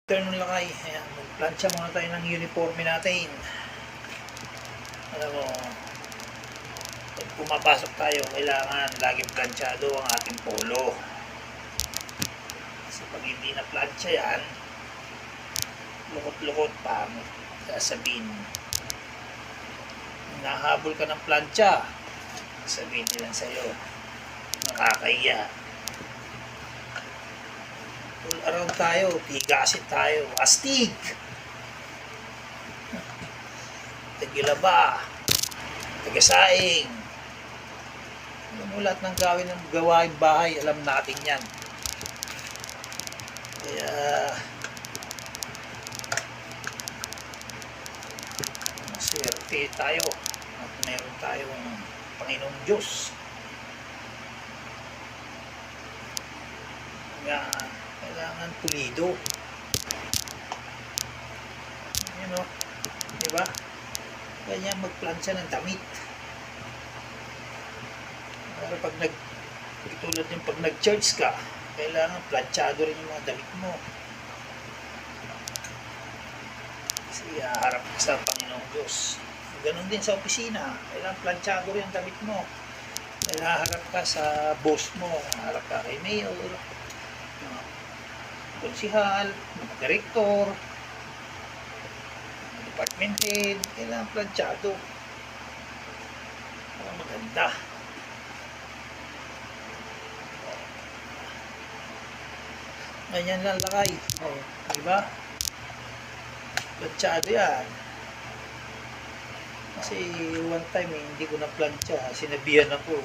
Turn ng lakay. Ayan, magplansya muna tayo ng uniforme natin. Alam mo, pag pumapasok tayo, kailangan laging plansyado ang ating polo. Kasi pag hindi na plansya yan, lukot-lukot pa mo sasabihin. Nahabol ka ng plansya, sabihin nila sa'yo, nakakahiya. All around tayo, tigasin tayo, astig, tagilaba, tagasaing. Alam mo, lahat ng gawin ng gawain bahay, alam natin yan. Kaya maswerte tayo at meron tayong Panginoong Diyos. Kaya kailangan pulido. Yun o, diba? Ganyan magplansya ng damit. Pero pag tulad yung pag nag-church ka, kailangan plansyado rin yung mga damit mo. Kasi harap ka sa Panginoong Diyos. Ganon din sa opisina, kailangan plansyado rin ang damit mo. Harap ka sa boss mo, harap ka kay mayor, konsihal, direktor, department head, kailangan plansyado para maganda. Ganyan lang lakay, diba? Plansyado yan. Kasi one time hindi ko na plansya, sinabihan ako